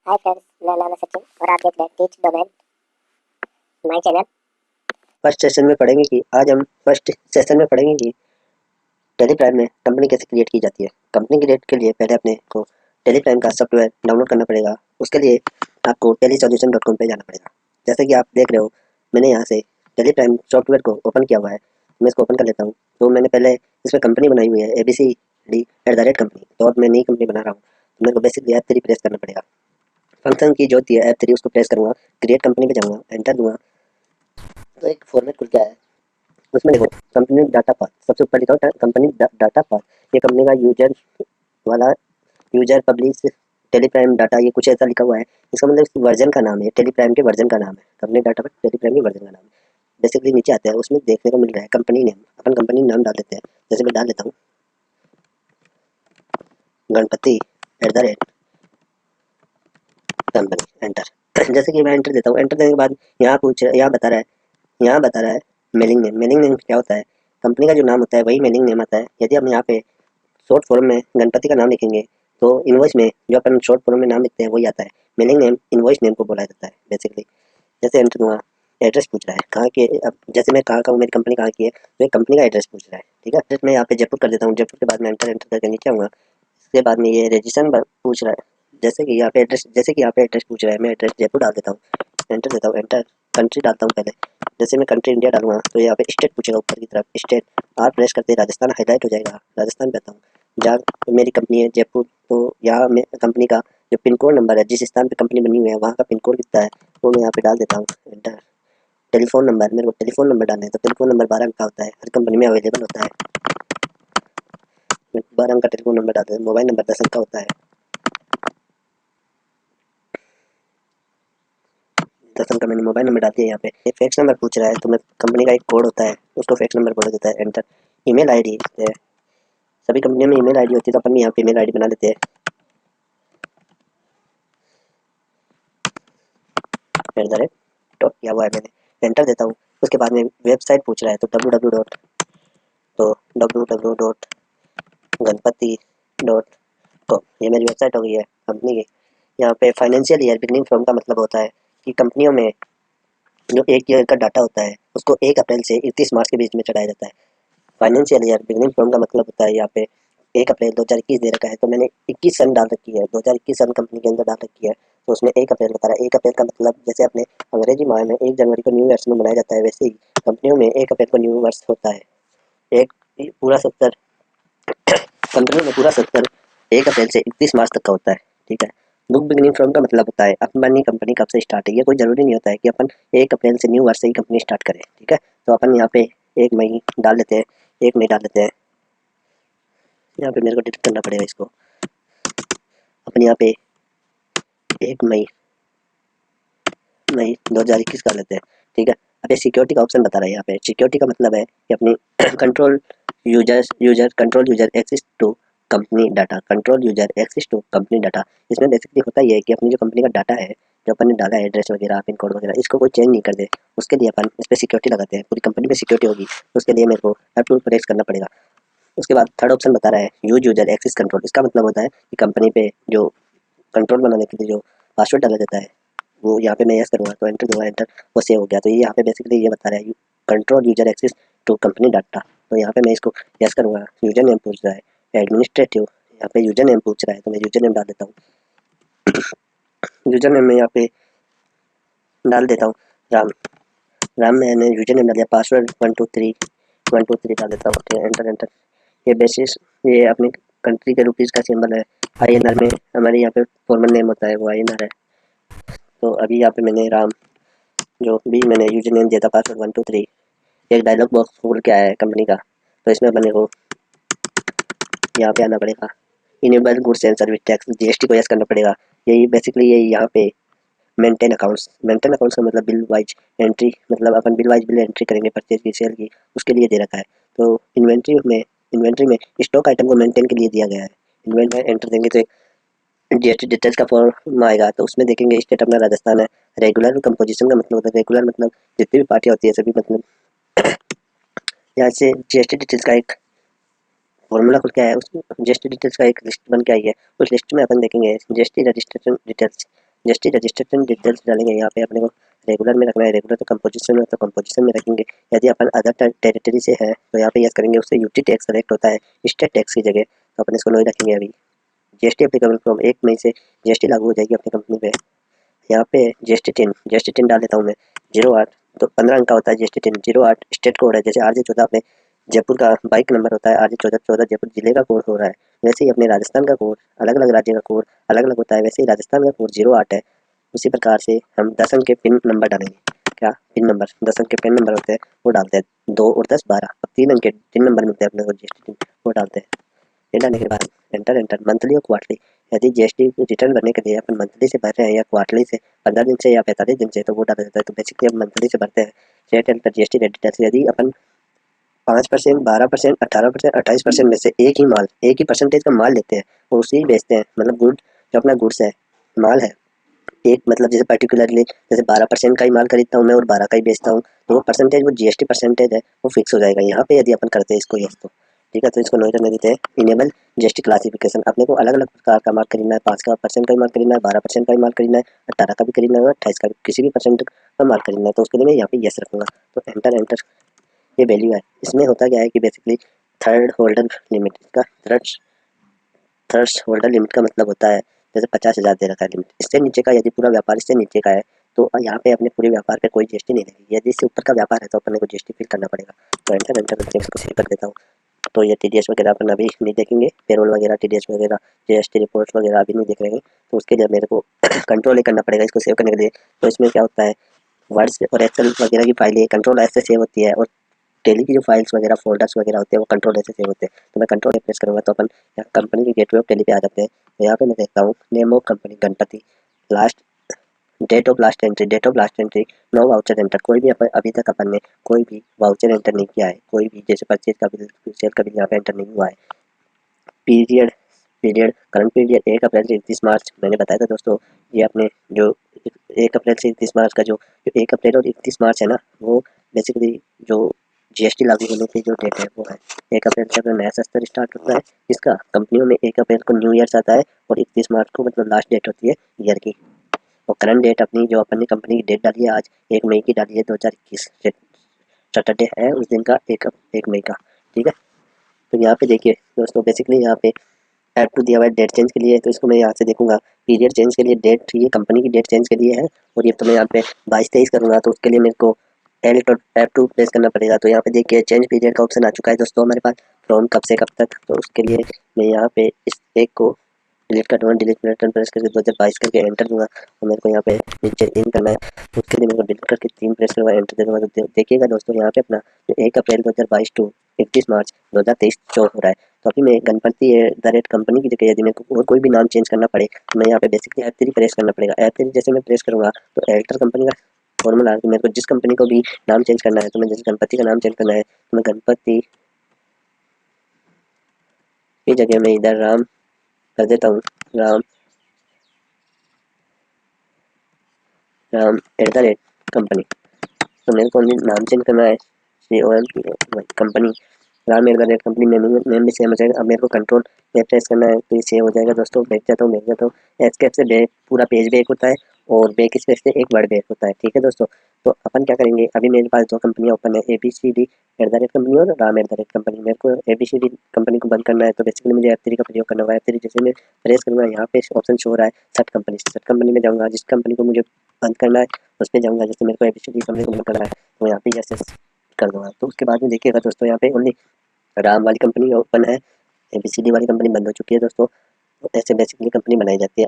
Hi friends, मेरा नाम है सचिन और आप देख रहे हैं teach domain my channel. First session में पढ़ेंगे कि आज हम फर्स्ट सेशन में पढ़ेंगे कि टेलीप्राइम में कंपनी कैसे क्रिएट की जाती है। कंपनी क्रिएट के लिए पहले अपने को टेलीप्राइम का सॉफ्टवेयर डाउनलोड करना पड़ेगा। उसके लिए आपको टेलीसॉल्यूशन.com पे जाना पड़ेगा। जैसे कि आप देख रहे हो, मैंने यहाँ से टेलीप्राइम सॉफ्टवेयर को ओपन किया हुआ है। मैं इसको ओपन कर लेता हूँ। तो मैंने पहले इसमें कंपनी बनाई हुई है ABCD@कंपनी। तो अब मैं नई कंपनी बना रहा हूँ, तो मेरे को बेसिकली F3 प्रेस करना पड़ेगा। फंक्शन की जो होती है F3 उसको प्रेस करूँगा, क्रिएट कंपनी पे जाऊँगा, एंटर दूंगा तो एक फॉर्मेट खुल के आया है। उसमें देखो कंपनी डाटा पाथ सबसे ऊपर लिखा होता है, कंपनी डाटा पाथ। ये कंपनी का यूजर वाला यूजर पब्लिश टेलीप्राइम डाटा, ये कुछ ऐसा लिखा हुआ है। इसका मतलब इस वर्जन का नाम है, टेलीप्राइम के वर्जन का नाम है। कंपनी डाटा पाथ टेलीप्राइम के वर्जन का नाम है। बेसिकली नीचे आते हैं, उसमें देखने को मिल रहा है कंपनी नेम। अपन कंपनी नाम डाल देते हैं। जैसे मैं डाल देता हूँ गणपति @ कंपनी, एंटर। जैसे कि मैं एंटर देता हूँ, एंटर देने के बाद यहाँ बता रहा है मेलिंग नेम। मेलिंग नेम क्या होता है? कंपनी का जो नाम होता है वही मेलिंग नेम आता है। यदि हम यहाँ पे शॉर्ट फॉर्म में गणपति का नाम लिखेंगे तो इनवॉइस में जो अपन शॉर्ट फॉर्म में नाम लिखते हैं वही आता है। मेलिंग नेम इनवॉइस नेम को बोला जाता है बेसिकली। जैसे एंटर दूंगा, एड्रेस पूछ रहा है कहाँ के। अब जैसे मैं कहाँ का हूँ, मेरी कंपनी कहाँ की है, तो ये कंपनी का एड्रेस पूछ रहा है। ठीक है, एड्रेस मैं यहाँ पे जयपुर कर देता हूँ। जयपुर के बाद में एंटर करके नीचे आऊँगा। इसके बाद में ये रजिस्ट्रेशन पूछ रहा है। जैसे कि यहाँ पे एड्रेस पूछ रहा है, मैं एड्रेस जयपुर डाल देता हूँ। एंटर देता हूँ, एंटर। कंट्री डालता हूँ पहले। जैसे मैं कंट्री इंडिया डालूंगा तो यहाँ पे स्टेट पूछेगा ऊपर की तरफ, स्टेट। आर प्रेस करते राजस्थान हाईलाइट हो जाएगा, राजस्थान पे आता हूँ। जहाँ मेरी कंपनी है जयपुर, तो यहाँ में कंपनी का जो पिन कोड नंबर है, जिस स्थान पे कंपनी बनी हुई है वहाँ का पिन कोड कितना है वो मैं यहाँ पे डाल देता हूँ, एंटर। टेलीफोन नंबर, मेरे को टेलीफोन नंबर डालना है, तो टेलीफोन नंबर 12 अंक का होता है, हर कंपनी में अवेलेबल होता है। 12 अंक का टेलीफोन नंबर डालते हैं। मोबाइल नंबर 10 अंक का होता है। 10 अंक का मैंने मोबाइल नंबर डाल दिया। यहाँ पे एक फैक्स नंबर पूछ रहा है, तो मैं कंपनी का एक कोड होता है उसको फैक्स नंबर बोला जाता है, एंटर। ईमेल आईडी, सभी कंपनियों में ईमेल आईडी होती है, तो अपन यहाँ पे ईमेल आईडी बना लेते हैं, @ किया हुआ है मैंने, एंटर देता हूँ। उसके बाद में वेबसाइट पूछ रहा है, तो www.ganpati.com, ये मेरी वेबसाइट हो गई है कंपनी की। यहाँ पे फाइनेंशियल ईयर बिगनिंग फ्रॉम का मतलब होता है कि कंपनियों में जो एक ईयर का डाटा होता है उसको 1 अप्रैल से 31 मार्च के बीच में चढ़ाया जाता है। फाइनेंशियल ईयर बिगनिंग फ्रॉम का मतलब होता है यहाँ पे 1 अप्रैल 2021 दे रखा है, तो मैंने 21 सन डाल रखी है, 2021 सन कंपनी के अंदर डाल रखी है, तो उसमें 1 अप्रैल बता रहा है। 1 अप्रैल का मतलब जैसे अपने अंग्रेजी माह में 1 जनवरी को न्यू ईयर्स में मनाया जाता है, वैसे ही कंपनियों में 1 अप्रैल को न्यू वर्ष होता है। एक पूरा 70 कंपनियों में पूरा 70 1 अप्रैल से 31 मार्च तक का होता है। ठीक है। बुक बिगिनिंग फ्रॉम का मतलब होता है अपनी कंपनी कब से स्टार्ट है। ये कोई जरूरी नहीं होता है कि अपन 1 अप्रैल से न्यू वर्ष से ही कंपनी स्टार्ट करें। ठीक है, तो अपन यहाँ पे 1 मई डाल देते हैं, 1 मई डाल देते हैं। यहाँ पे मेरे को डिलीट करना पड़ेगा इसको। अपन यहाँ पे 1 मई 2021 कर लेते हैं। ठीक है, अब ये सिक्योरिटी का ऑप्शन बता रहा है। यहाँ पे सिक्योरिटी का मतलब है कि अपनी control user access to company data, control user access to company data. इसमें बेसिकली होता ही है कि अपनी जो कंपनी का डाटा है, जो अपन ने डाला है एड्रेस वगैरह पिन कोड वगैरह, इसको कोई चेंज नहीं कर दे। उसके लिए अपन इस पर सिक्योरिटी लगाते हैं, पूरी कंपनी में सिक्योरिटी होगी। उसके लिए मेरे को F2 प्रेस करना पड़ेगा। उसके बाद थर्ड ऑप्शन बता रहा है यूज यूजर एक्सेस कंट्रोल। इसका मतलब होता है कि कंपनी पे जो कंट्रोल बनाने के लिए जो पासवर्ड डाला जाता है वो यहाँ पे मैं यस करूँगा, तो एंटर दूंगा, एंटर, वो सेव हो गया। तो ये यहाँ पे बेसिकली ये बता रहा है control user access to company data. तो यहाँ पे मैं इसको यस करूँगा। यूजर नेम पूछ रहा है एडमिनिस्ट्रेटिव, यहाँ पे यूजर नेम पूछ रहा है, तो मैं यूजर नेम डाल देता हूँ। यूजर नेम में यहाँ पे डाल देता हूँ राम। मैंने यूजर नेम डाल दिया। पासवर्ड 123 डाल देता हूँ। Okay, enter enter. ये बेसिस, ये अपनी कंट्री के रुपीज़ का सिंबल है। INR में हमारे यहाँ पे फॉर्मल नेम होता है वो INR है। तो अभी यहाँ पे मैंने राम, जो भी मैंने यूजर नेम दिया था पासवर्ड 123, एक डायलॉग बॉक्स खुल के आया है कंपनी का। तो इसमें अपने को यहाँ पे आना पड़ेगा, enable goods and service tax, GST को यस करना पड़ेगा। यही बेसिकली यही यहाँ पे मेंटेन अकाउंट्स का मतलब बिल वाइज एंट्री, मतलब अपन बिल वाइज बिल एंट्री करेंगे परचेज की, सेल की, उसके लिए दे रखा है। तो इन्वेंट्री में स्टॉक आइटम को मेंटेन के लिए दिया गया है। इन्वेंट्री एंटर देंगे तो GST डिटेल्स का फॉर्म आएगा, तो उसमें देखेंगे स्टेट अपना राजस्थान है। रेगुलर कंपोजिशन का मतलब होता है, रेगुलर मतलब जितनी भी पार्टियाँ होती है सभी, मतलब यहाँ से GST डिटेल्स का एक फॉर्मूला खुल के आया है। उस GST डिटेल्स का एक लिस्ट बन के आई है। उस लिस्ट में अपन देखेंगे GST registration details, GST registration details डालेंगे। यहाँ पे अपने को रेगुलर में रखना है, रेगुलर तो कंपोजिशन में, तो कंपोजिशन में रखेंगे। यदि अपन अदर टेरिटरी से है तो यहाँ पे यस करेंगे, उससे यूटी टैक्स कलेक्ट होता है स्टेट टैक्स की जगह, तो अपन इसको नहीं रखेंगे अभी। जीएसटी एप्लीकेबल फ्रॉम 1 मई से जीएसटी लागू हो जाएगी अपनी कंपनी पे। यहाँ पे जीएसटी टिन डाल देता हूँ मैं 08, तो 15 अंक का होता है जीएसटी टिन। 08 स्टेट कोड है, जैसे RJ14 अपने जयपुर का बाइक नंबर होता है, RJ14 जयपुर जिले का कोड हो रहा है, वैसे ही अपने राजस्थान का कोड, अलग अलग राज्य का कोड अलग अलग होता है, वैसे ही राजस्थान का कोड 08 है। उसी प्रकार से हम 10 अंक के पिन नंबर डालेंगे। क्या पिन नंबर 10 अंक के पिन नंबर होते हैं वो डालते हैं, 2 और 10 12। अब 3 अंक के पिन नंबर मिलते हैं अपने को जीएसटी टिन, वो डालते हैं। ये डालने के बाद एंटर मंथली और क्वार्टरली। यदि जीएसटी रिटर्न भरने के लिए अपन मंथली से भर रहे हैं या क्वार्टरली से 15 दिन से या 45 दिन से, तो वो डाला जाता है। तो बेसिकली हम मंथली से भरते हैं। Set enter GST rate details. यदि अपन 5%, 12%, 18%, 28% में से एक ही परसेंटेज का माल लेते हैं और उसी बेचते हैं, मतलब गुड जो अपना गुड्स है, माल है, एक मतलब जैसे पर्टिकुलरली जैसे 12% का ही माल खरीदता हूँ मैं और 12 का ही बेचता हूँ, तो वो परसेंटेज, वो जीएसटी परसेंटेज है, वो फिक्स हो जाएगा यहाँ पे। यदि अपन करते हैं इसको यस तो ठीक है। तो इसको नहीं करने देते हैं। Enable GST classification. अपने को अलग अलग प्रकार का माल खरीदना है, 5% का भी माल खरीदना है, 12% का भी माल खरीदना है, 18 का भी खरीदना है, 28 का भी, किसी भी परसेंट का माल खरीदना है, तो उसके लिए मैं यहाँ पे यस रखूंगा। तो एंटर ये वैल्यू है। इसमें होता क्या है कि बेसिकली थर्ड होल्डर लिमिट का थर्ड होल्डर लिमिट का मतलब होता है जैसे 50,000 दे रखा है लिमिट, इससे नीचे का, यदि पूरा व्यापार इससे नीचे का है तो यहाँ पे अपने पूरे व्यापार पे कोई जीएसटी नहीं लगेगी। यदि इससे ऊपर का व्यापार है तो अपने को जीएसटी फिल करना पड़ेगा। तो एंटर करके इसको सेव कर देता हूँ। तो ये टीडीएस वगैरह अपन अभी नहीं देखेंगे, पेरोल वगैरह, टीडीएस वगैरह, जीएसटी रिपोर्ट्स वगैरह अभी नहीं देख रहे हैं, तो उसके लिए मेरे को कंट्रोल करना पड़ेगा इसको सेव करने के लिए। तो इसमें क्या होता है, वर्ड्स और एक्सेल वगैरह की फाइलें कंट्रोल एस से सेव होती है, और टेली की जो फाइल्स वगैरह, फोल्डर्स वगैरह होते हैं वो कंट्रोल एस से सेव होते हैं। तो मैं कंट्रोल प्रेस करूँगा तो अपन यहाँ कंपनी की गेटवे ऑफ टेली पे आ जाते हैं। तो यहाँ पे मैं देखता हूँ name of company Ganpati, last date of last entry, no voucher enter. कोई भी अभी तक अपन ने कोई भी वाउचर एंटर नहीं किया है, कोई भी जैसे परचेज का बिल, सेल का बिल यहाँ पे एंटर नहीं हुआ है। पीरियड पीरियड करंट पीरियड 1 अप्रैल से 31 मार्च, मैंने बताया था दोस्तों, ये अपने जो 1 अप्रैल से 31 मार्च का जो 1 अप्रैल और 31 मार्च है ना, वो बेसिकली जो जीएसटी लागू होने की जो डेट है वो है 1 अप्रैल से अपना नया सत्र स्टार्ट होता है। इसका कंपनियों में 1 अप्रैल को न्यू ईयर्स आता है और 31 मार्च को मतलब लास्ट डेट होती है ईयर की। और करंट डेट अपनी जो अपनी कंपनी की डेट डाली है आज 1 मई की डाली है, 2021 सैटरडे है उस दिन का, 1 मई का। ठीक है। तो यहाँ पे देखिए दोस्तों, बेसिकली यहाँ पे ऐड टू दिया हुआ है डेट चेंज के लिए, तो इसको मैं यहाँ से देखूंगा। पीरियड चेंज के लिए डेट, ये कंपनी की डेट चेंज के लिए है, और ये तो मैं यहाँ पे 22-23 करूँगा, तो उसके लिए मेरे को F2 प्रेस करना पड़ेगा। तो यहाँ पे देखिए चेंज पीरियड का ऑप्शन आ चुका है दोस्तों हमारे पास, फ्रॉम कब से कब तक। तो उसके लिए मैं यहाँ पे इस एक को डिलीट कर दूँगा, डिलीट बटन प्रेस करके 2022 करके एंटर दूंगा, और मेरे को यहाँ पे नीचे इन करना है, उसके लिए मेरे को डिलीट करके 3 प्रेस करूँगा, एंटर दे दूँगा। तो देखिएगा दोस्तों यहाँ पे अपना जो 1 अप्रैल 2022 टू 31 मार्च 2023 शो हो रहा है। तो अभी मैं गणपति कंपनी की जगह यदि मेरे को और कोई भी नाम चेंज करना पड़े तो मैं यहाँ पे बेसिकली F3 प्रेस करना पड़ेगा। F3 जैसे मैं प्रेस करूँगा तो एल्टर कंपनी का फॉर्मूला, तो मेरे को जिस कंपनी को भी नाम चेंज करना है, तो मैं जैसे गणपति का नाम चेंज करना है तो मैं गणपति की जगह मैं इधर राम कर देता हूँ, राम @कंपनी। तो मेरे को नाम चेंज करना है कंपनी, राम नेम भी सेम हो जाएगा। अब मेरे को कंट्रोल प्रेस करना है तो ये सेव हो जाएगा दोस्तों। बैठ जाता हूँ। एस्केप से बैक, पूरा पेज बैक होता है, और बैक स्पेस से एक वर्ड बैक होता है। ठीक है दोस्तों। तो अपन क्या करेंगे, अभी मेरे पास 2 कंपनियाँ ओपन है, ABCD कंपनी और राम कंपनी। मेरे को ABCD कंपनी को बंद करना है, तो बेसिकली मुझे F3 का प्रयोग करना होगा। F3 जैसे मैं प्रेस करूँगा, यहाँ पे ऑप्शन शो हो रहा है सट कंपनी में जाऊँगा, जिस कंपनी को मुझे बंद करना है उस पर जाऊँगा। जैसे मेरे को ABCD कंपनी को बंद करना है तो यहाँ पे यस कर दूँगा। तो उसके बाद में देखिएगा दोस्तों, यहाँ पे ओनली राम वाली कंपनी ओपन है, ABCD वाली कंपनी बंद हो चुकी है दोस्तों। तो ऐसे बेसिकली कंपनी बनाई जाती है।